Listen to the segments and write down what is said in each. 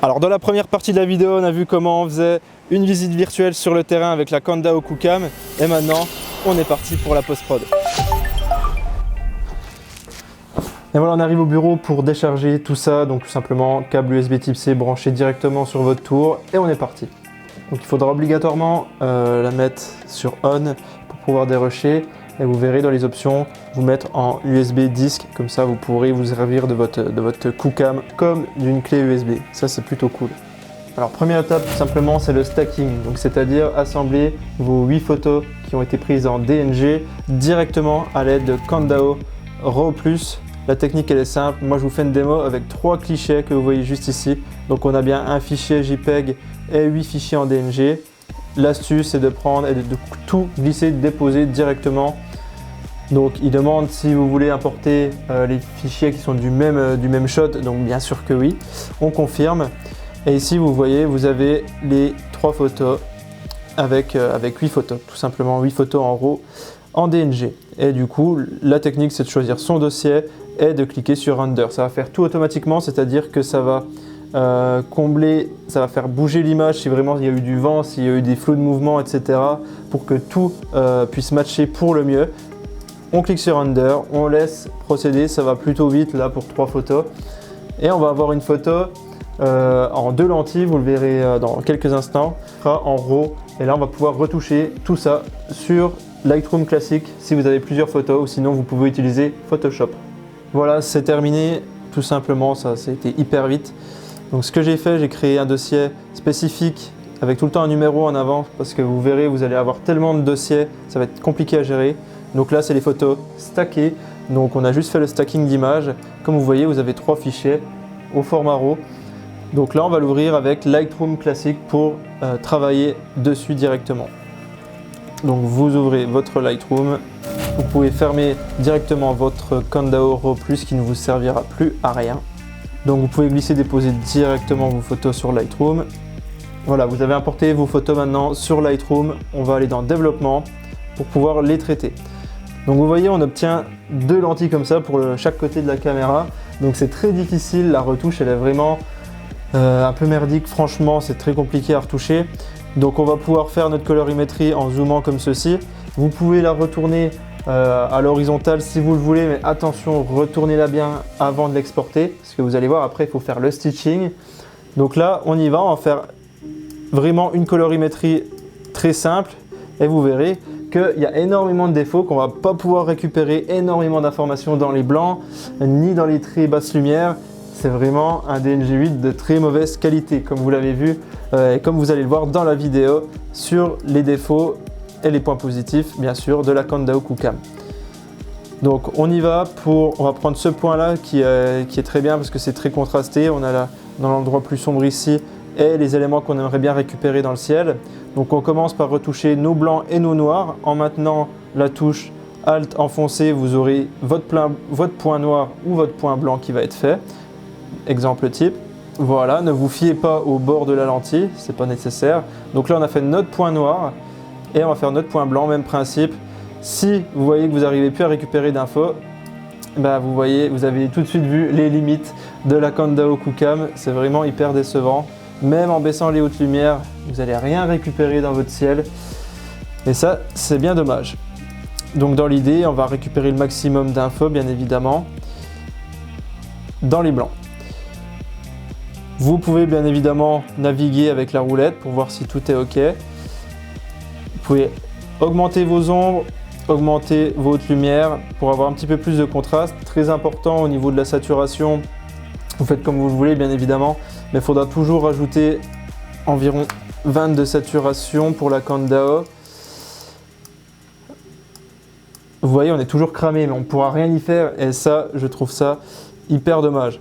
Alors dans la première partie de la vidéo, on a vu comment on faisait une visite virtuelle sur le terrain avec la Kandao KUKAM et maintenant on est parti pour la post-prod. Et voilà, on arrive au bureau pour décharger tout ça, donc tout simplement câble USB type C branché directement sur votre tour et on est parti. Donc il faudra obligatoirement la mettre sur on pour pouvoir dérusher et vous verrez dans les options vous mettre en USB disque, comme ça vous pourrez vous servir de votre KUKAM comme d'une clé USB, ça c'est plutôt cool. Alors première étape tout simplement c'est le stacking, donc c'est-à-dire assembler vos 8 photos qui ont été prises en DNG directement à l'aide de Kandao RAW+. La technique elle est simple, moi je vous fais une démo avec 3 clichés que vous voyez juste ici. Donc on a bien un fichier JPEG et 8 fichiers en DNG. L'astuce c'est de prendre et de tout glisser, déposer directement. Donc il demande si vous voulez importer les fichiers qui sont du même shot, donc bien sûr que oui, on confirme. Et ici vous voyez, vous avez les 3 photos avec 8 photos, tout simplement 8 photos en RAW en DNG. Et du coup la technique c'est de choisir son dossier et de cliquer sur Render. Ça va faire tout automatiquement, c'est-à-dire que ça va combler, ça va faire bouger l'image si vraiment il y a eu du vent, s'il y a eu des flous de mouvement, etc. pour que tout puisse matcher pour le mieux. On clique sur Render, on laisse procéder, ça va plutôt vite là pour 3 photos. Et on va avoir une photo en 2 lentilles, vous le verrez dans quelques instants, en RAW. Et là on va pouvoir retoucher tout ça sur Lightroom classique si vous avez plusieurs photos ou sinon vous pouvez utiliser Photoshop. Voilà, c'est terminé, tout simplement, ça a été hyper vite. Donc ce que j'ai fait, j'ai créé un dossier spécifique avec tout le temps un numéro en avant parce que vous verrez, vous allez avoir tellement de dossiers, ça va être compliqué à gérer. Donc là, c'est les photos stackées. Donc on a juste fait le stacking d'images. Comme vous voyez, vous avez 3 fichiers au format RAW. Donc là, on va l'ouvrir avec Lightroom classique pour travailler dessus directement. Donc vous ouvrez votre Lightroom. Vous pouvez fermer directement votre Kandao RAW+ qui ne vous servira plus à rien. Donc vous pouvez glisser, déposer directement vos photos sur Lightroom. Voilà, vous avez importé vos photos maintenant sur Lightroom. On va aller dans Développement pour pouvoir les traiter. Donc vous voyez, on obtient 2 lentilles comme ça pour chaque côté de la caméra. Donc c'est très difficile, la retouche elle est vraiment un peu merdique. Franchement, c'est très compliqué à retoucher. Donc on va pouvoir faire notre colorimétrie en zoomant comme ceci. Vous pouvez la retourner à l'horizontale si vous le voulez, mais attention, retournez-la bien avant de l'exporter parce que vous allez voir après il faut faire le stitching. Donc là on y va, on va faire vraiment une colorimétrie très simple et vous verrez qu'il y a énormément de défauts, qu'on va pas pouvoir récupérer énormément d'informations dans les blancs ni dans les très basses lumières. C'est vraiment un DNG8 de très mauvaise qualité comme vous l'avez vu et comme vous allez le voir dans la vidéo sur les défauts et les points positifs bien sûr de la Kandao KUKAM. Donc on y va on va prendre ce point là qui est très bien parce que c'est très contrasté. On a là dans l'endroit plus sombre ici et les éléments qu'on aimerait bien récupérer dans le ciel. Donc on commence par retoucher nos blancs et nos noirs en maintenant la touche Alt enfoncé, vous aurez votre point noir ou votre point blanc qui va être fait. Exemple type. Voilà, ne vous fiez pas au bord de la lentille, c'est pas nécessaire. Donc là on a fait notre point noir et on va faire notre point blanc, même principe. Si vous voyez que vous n'arrivez plus à récupérer d'infos, bah vous voyez, vous avez tout de suite vu les limites de la Kandao KUKAM, c'est vraiment hyper décevant. Même en baissant les hautes lumières, vous n'allez rien récupérer dans votre ciel. Et ça, c'est bien dommage. Donc dans l'idée, on va récupérer le maximum d'infos, bien évidemment, dans les blancs. Vous pouvez bien évidemment naviguer avec la roulette pour voir si tout est OK. Vous pouvez augmenter vos ombres, augmenter vos hautes lumières pour avoir un petit peu plus de contraste. Très important au niveau de la saturation, vous faites comme vous le voulez bien évidemment, mais il faudra toujours rajouter environ 20 de saturation pour la Kandao. Vous voyez, on est toujours cramé, mais on ne pourra rien y faire et ça, je trouve ça hyper dommage.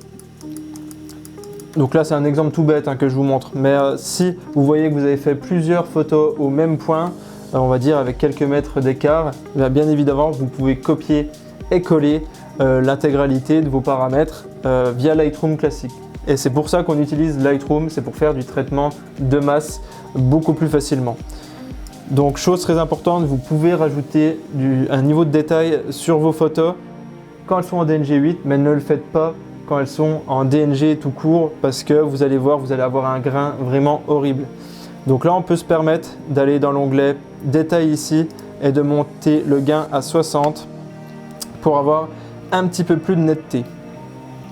Donc là, c'est un exemple tout bête que je vous montre, mais si vous voyez que vous avez fait plusieurs photos au même point, on va dire avec quelques mètres d'écart, bien évidemment, vous pouvez copier et coller l'intégralité de vos paramètres via Lightroom classique. Et c'est pour ça qu'on utilise Lightroom, c'est pour faire du traitement de masse beaucoup plus facilement. Donc chose très importante, vous pouvez rajouter un niveau de détail sur vos photos quand elles sont en DNG8, mais ne le faites pas quand elles sont en DNG tout court parce que vous allez voir, vous allez avoir un grain vraiment horrible. Donc là, on peut se permettre d'aller dans l'onglet détail ici et de monter le gain à 60 pour avoir un petit peu plus de netteté.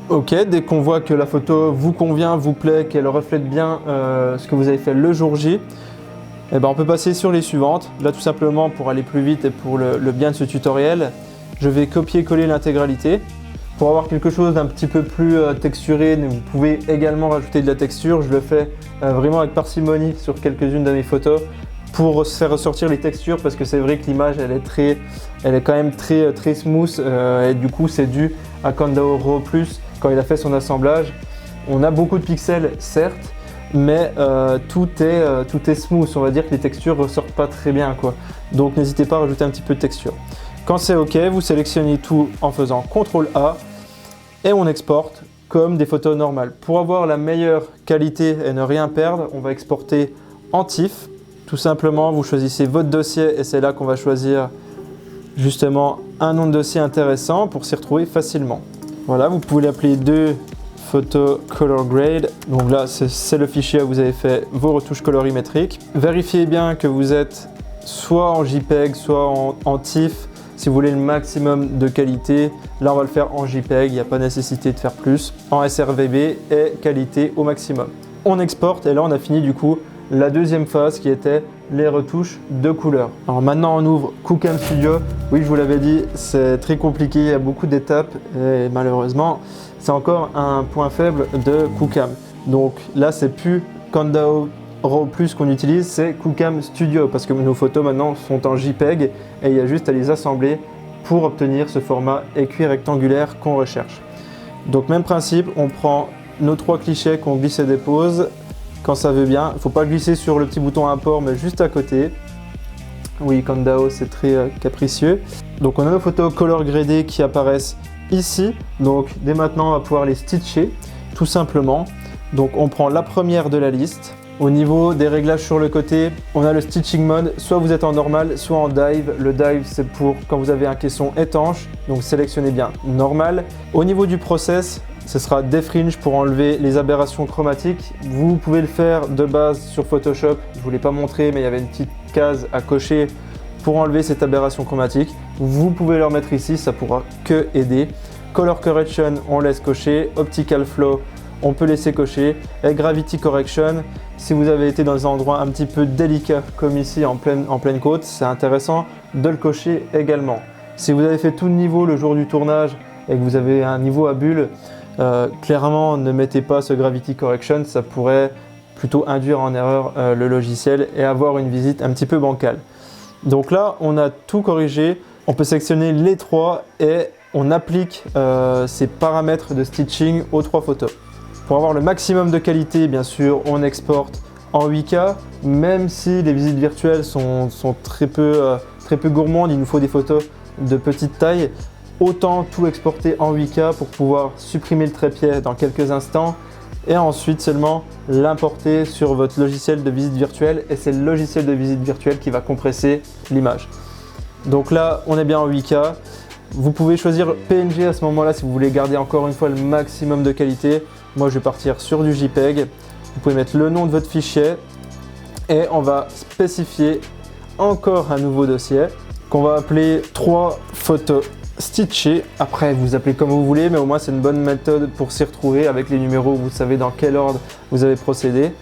Ok, dès qu'on voit que la photo vous convient, vous plaît, qu'elle reflète bien ce que vous avez fait le jour J, eh ben on peut passer sur les suivantes. Là, tout simplement, pour aller plus vite et pour le bien de ce tutoriel, je vais copier-coller l'intégralité. Pour avoir quelque chose d'un petit peu plus texturé, vous pouvez également rajouter de la texture. Je le fais vraiment avec parcimonie sur quelques-unes de mes photos pour faire ressortir les textures parce que c'est vrai que l'image elle est quand même très smooth et du coup c'est dû à Kandao Raw Plus quand il a fait son assemblage. On a beaucoup de pixels certes, mais tout est smooth, on va dire que les textures ressortent pas très bien quoi. Donc n'hésitez pas à rajouter un petit peu de texture. Quand c'est ok, vous sélectionnez tout en faisant CTRL A et on exporte comme des photos normales. Pour avoir la meilleure qualité et ne rien perdre, on va exporter en TIFF. Tout simplement, vous choisissez votre dossier et c'est là qu'on va choisir justement un nom de dossier intéressant pour s'y retrouver facilement. Voilà, vous pouvez l'appeler 2 photo color grade. Donc là, c'est le fichier où vous avez fait vos retouches colorimétriques. Vérifiez bien que vous êtes soit en JPEG, soit en TIFF. Si vous voulez le maximum de qualité, là on va le faire en JPEG, il n'y a pas nécessité de faire plus. En sRGB et qualité au maximum. On exporte et là on a fini du coup la deuxième phase qui était les retouches de couleurs. Alors maintenant on ouvre KooCam Studio. Oui, je vous l'avais dit, c'est très compliqué, il y a beaucoup d'étapes et malheureusement c'est encore un point faible de KooCam. Donc là c'est plus Kandao Raw Plus qu'on utilise, c'est KooCam Studio parce que nos photos maintenant sont en JPEG et il y a juste à les assembler pour obtenir ce format écrit rectangulaire qu'on recherche. Donc même principe, on prend nos 3 clichés qu'on glisse et dépose quand ça veut bien. Il ne faut pas glisser sur le petit bouton import mais juste à côté. Oui, Kandao c'est très capricieux. Donc on a nos photos color gradées qui apparaissent ici. Donc dès maintenant on va pouvoir les stitcher tout simplement. Donc on prend la première de la liste. Au niveau des réglages sur le côté, on a le stitching mode, soit vous êtes en normal, soit en dive. Le dive c'est pour quand vous avez un caisson étanche, donc sélectionnez bien normal. Au niveau du process, ce sera defringe pour enlever les aberrations chromatiques. Vous pouvez le faire de base sur Photoshop, je ne vous l'ai pas montré mais il y avait une petite case à cocher pour enlever cette aberration chromatique. Vous pouvez le remettre ici, ça pourra que aider. Color correction, on laisse cocher. Optical flow, on peut laisser cocher. Et gravity correction, si vous avez été dans des endroits un petit peu délicats comme ici en pleine côte, c'est intéressant de le cocher également. Si vous avez fait tout le niveau le jour du tournage et que vous avez un niveau à bulle, clairement ne mettez pas ce gravity correction, ça pourrait plutôt induire en erreur le logiciel et avoir une visite un petit peu bancale. Donc là on a tout corrigé, on peut sélectionner les 3 et on applique ces paramètres de stitching aux 3 photos. Pour avoir le maximum de qualité, bien sûr, on exporte en 8K, même si les visites virtuelles sont très peu gourmandes, il nous faut des photos de petite taille. Autant tout exporter en 8K pour pouvoir supprimer le trépied dans quelques instants et ensuite seulement l'importer sur votre logiciel de visite virtuelle et c'est le logiciel de visite virtuelle qui va compresser l'image. Donc là, on est bien en 8K. Vous pouvez choisir PNG à ce moment-là si vous voulez garder encore une fois le maximum de qualité. Moi, je vais partir sur du JPEG. Vous pouvez mettre le nom de votre fichier et on va spécifier encore un nouveau dossier qu'on va appeler 3 photos stitchées. Après, vous appelez comme vous voulez, mais au moins c'est une bonne méthode pour s'y retrouver avec les numéros. Vous savez dans quel ordre vous avez procédé.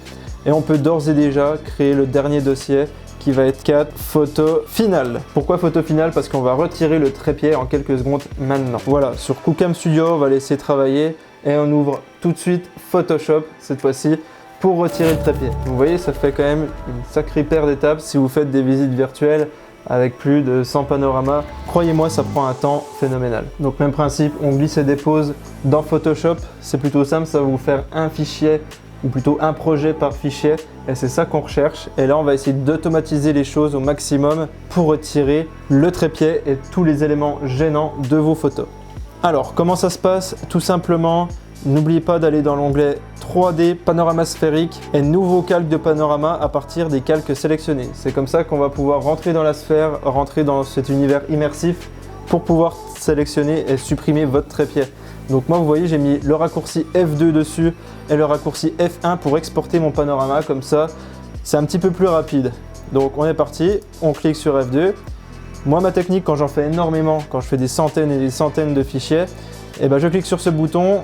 Et on peut d'ores et déjà créer le dernier dossier qui va être 4 photos finales. Pourquoi photo finale? Parce qu'on va retirer le trépied en quelques secondes maintenant. Voilà, sur KooCam Studio, on va laisser travailler et on ouvre tout de suite Photoshop cette fois-ci pour retirer le trépied. Vous voyez, ça fait quand même une sacrée paire d'étapes si vous faites des visites virtuelles avec plus de 100 panoramas. Croyez-moi, ça prend un temps phénoménal. Donc même principe, on glisse et dépose dans Photoshop. C'est plutôt simple, ça va vous faire un fichier ou plutôt un projet par fichier et c'est ça qu'on recherche. Et là, on va essayer d'automatiser les choses au maximum pour retirer le trépied et tous les éléments gênants de vos photos. Alors, comment ça se passe? Tout simplement, n'oubliez pas d'aller dans l'onglet 3D panorama sphérique et nouveau calque de panorama à partir des calques sélectionnés. C'est comme ça qu'on va pouvoir rentrer dans la sphère, rentrer dans cet univers immersif pour pouvoir sélectionner et supprimer votre trépied. Donc moi vous voyez j'ai mis le raccourci F2 dessus et le raccourci F1 pour exporter mon panorama, comme ça c'est un petit peu plus rapide. Donc on est parti, on clique sur F2. Moi ma technique quand j'en fais énormément, quand je fais des centaines et des centaines de fichiers, et ben je clique sur ce bouton,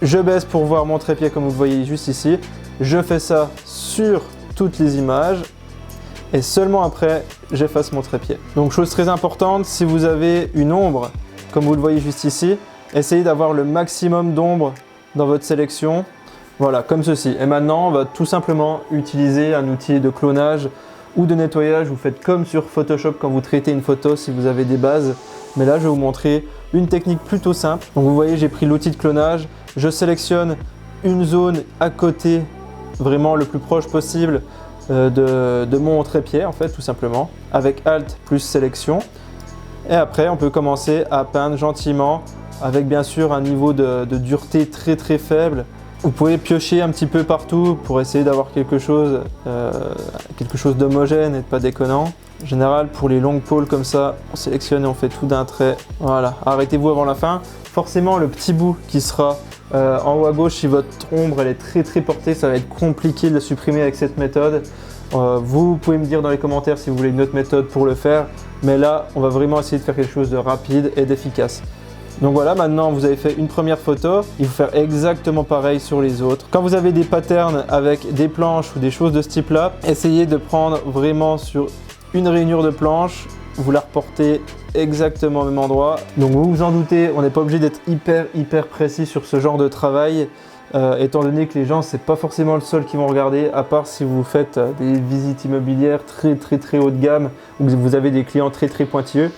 je baisse pour voir mon trépied comme vous le voyez juste ici, je fais ça sur toutes les images et seulement après j'efface mon trépied. Donc chose très importante, si vous avez une ombre comme vous le voyez juste ici, essayez d'avoir le maximum d'ombre dans votre sélection, voilà comme ceci. Et maintenant on va tout simplement utiliser un outil de clonage ou de nettoyage. Vous faites comme sur Photoshop quand vous traitez une photo si vous avez des bases, mais là je vais vous montrer une technique plutôt simple. Donc vous voyez j'ai pris l'outil de clonage, je sélectionne une zone à côté, vraiment le plus proche possible de mon trépied en fait tout simplement, avec Alt plus sélection, et après on peut commencer à peindre gentiment avec bien sûr un niveau de dureté très très faible. Vous pouvez piocher un petit peu partout pour essayer d'avoir quelque chose d'homogène et de pas déconnant. En général pour les longues pôles comme ça, on sélectionne et on fait tout d'un trait, voilà, arrêtez-vous avant la fin. Forcément le petit bout qui sera en haut à gauche, si votre ombre elle est très portée, ça va être compliqué de la supprimer avec cette méthode. Vous pouvez me dire dans les commentaires si vous voulez une autre méthode pour le faire, mais là on va vraiment essayer de faire quelque chose de rapide et d'efficace. Donc voilà, maintenant vous avez fait une première photo, il faut faire exactement pareil sur les autres. Quand vous avez des patterns avec des planches ou des choses de ce type là, essayez de prendre vraiment sur une rainure de planche, vous la reportez exactement au même endroit. Donc vous vous en doutez, on n'est pas obligé d'être hyper précis sur ce genre de travail, étant donné que les gens c'est pas forcément le seul qui vont regarder, à part si vous faites des visites immobilières très haut de gamme ou que vous avez des clients très pointilleux.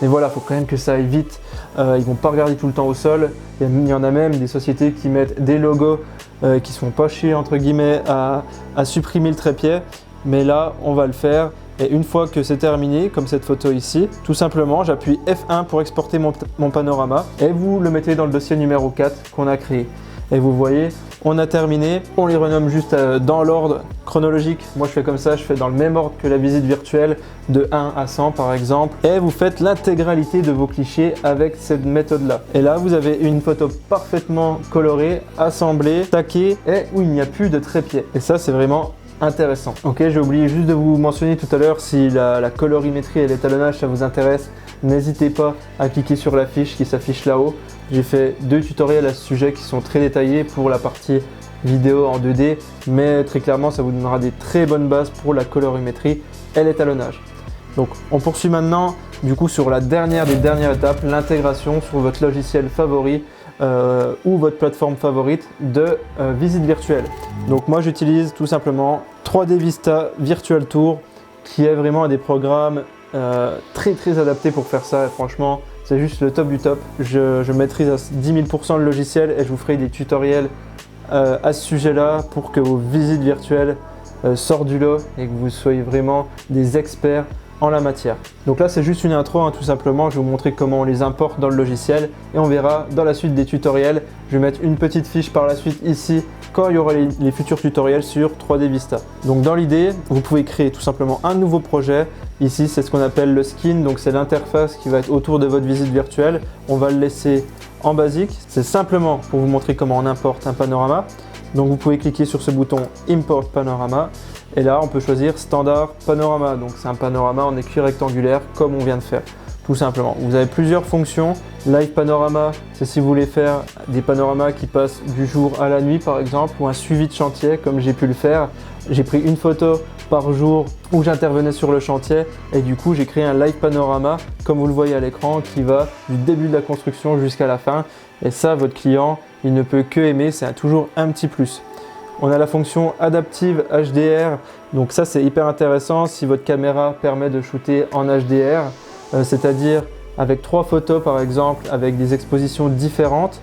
Mais voilà, il faut quand même que ça aille vite, ils ne vont pas regarder tout le temps au sol. Il y en a même des sociétés qui mettent des logos qui ne sont pas chiés entre guillemets à supprimer le trépied, mais là on va le faire. Et une fois que c'est terminé, comme cette photo ici, tout simplement j'appuie F1 pour exporter mon panorama et vous le mettez dans le dossier numéro 4 qu'on a créé. Et vous voyez, on a terminé, on les renomme juste dans l'ordre chronologique. Moi je fais comme ça, je fais dans le même ordre que la visite virtuelle, de 1 à 100 par exemple. Et vous faites l'intégralité de vos clichés avec cette méthode là. Et là vous avez une photo parfaitement colorée, assemblée, taquée et où il n'y a plus de trépied. Et ça c'est vraiment intéressant. Ok, j'ai oublié juste de vous mentionner tout à l'heure, si la colorimétrie et l'étalonnage ça vous intéresse, n'hésitez pas à cliquer sur la fiche qui s'affiche là-haut. J'ai fait 2 tutoriels à ce sujet qui sont très détaillés pour la partie vidéo en 2D, mais très clairement ça vous donnera des très bonnes bases pour la colorimétrie et l'étalonnage. Donc on poursuit maintenant du coup sur la dernière des dernières étapes, l'intégration sur votre logiciel favori ou votre plateforme favorite de visite virtuelle. Donc moi j'utilise tout simplement 3D Vista Virtual Tour qui est vraiment un des programmes très adaptés pour faire ça. Et franchement c'est juste le top du top. Je maîtrise à 10 000% le logiciel et je vous ferai des tutoriels à ce sujet là pour que vos visites virtuelles sortent du lot et que vous soyez vraiment des experts en la matière. Donc là c'est juste une intro tout simplement, je vais vous montrer comment on les importe dans le logiciel et on verra dans la suite des tutoriels. Je vais mettre une petite fiche par la suite ici quand il y aura les futurs tutoriels sur 3D Vista. Donc dans l'idée, vous pouvez créer tout simplement un nouveau projet. Ici c'est ce qu'on appelle le skin, donc c'est l'interface qui va être autour de votre visite virtuelle. On va le laisser en basique, c'est simplement pour vous montrer comment on importe un panorama. Donc vous pouvez cliquer sur ce bouton Import Panorama. Et là, on peut choisir Standard Panorama. Donc c'est un panorama en écrit rectangulaire comme on vient de faire, tout simplement. Vous avez plusieurs fonctions. Live Panorama, c'est si vous voulez faire des panoramas qui passent du jour à la nuit par exemple, ou un suivi de chantier comme j'ai pu le faire. J'ai pris une photo par jour où j'intervenais sur le chantier et du coup j'ai créé un live panorama comme vous le voyez à l'écran qui va du début de la construction jusqu'à la fin. Et ça, votre client, il ne peut que aimer, c'est toujours un petit plus. On a la fonction Adaptive HDR, donc ça c'est hyper intéressant si votre caméra permet de shooter en HDR, c'est-à-dire avec 3 photos par exemple, avec des expositions différentes.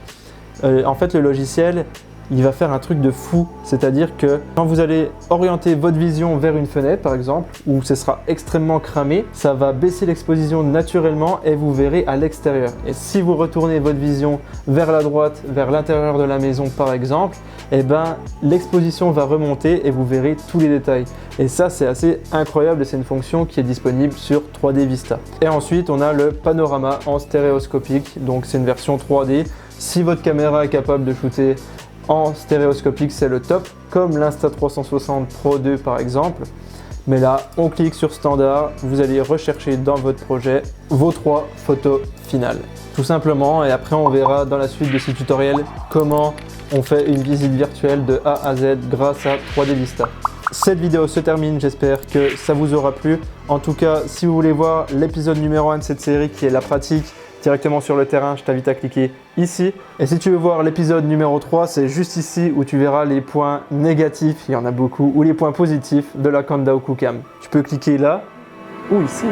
En fait le logiciel, il va faire un truc de fou, c'est-à-dire que quand vous allez orienter votre vision vers une fenêtre par exemple, où ce sera extrêmement cramé, ça va baisser l'exposition naturellement et vous verrez à l'extérieur. Et si vous retournez votre vision vers la droite, vers l'intérieur de la maison par exemple, eh ben, l'exposition va remonter et vous verrez tous les détails. Et ça c'est assez incroyable et c'est une fonction qui est disponible sur 3D Vista. Et ensuite on a le panorama en stéréoscopique, donc c'est une version 3D. Si votre caméra est capable de shooter en stéréoscopique, c'est le top, comme l'Insta360 Pro 2 par exemple. Mais là, on clique sur standard, vous allez rechercher dans votre projet vos 3 photos finales. Tout simplement, et après on verra dans la suite de ce tutoriel comment on fait une visite virtuelle de A à Z grâce à 3D Vista. Cette vidéo se termine, j'espère que ça vous aura plu. En tout cas, si vous voulez voir l'épisode numéro 1 de cette série qui est la pratique directement sur le terrain, je t'invite à cliquer ici. Et si tu veux voir l'épisode numéro 3, c'est juste ici où tu verras les points négatifs, il y en a beaucoup, ou les points positifs de la Kanda Okucam. Tu peux cliquer là ou ici.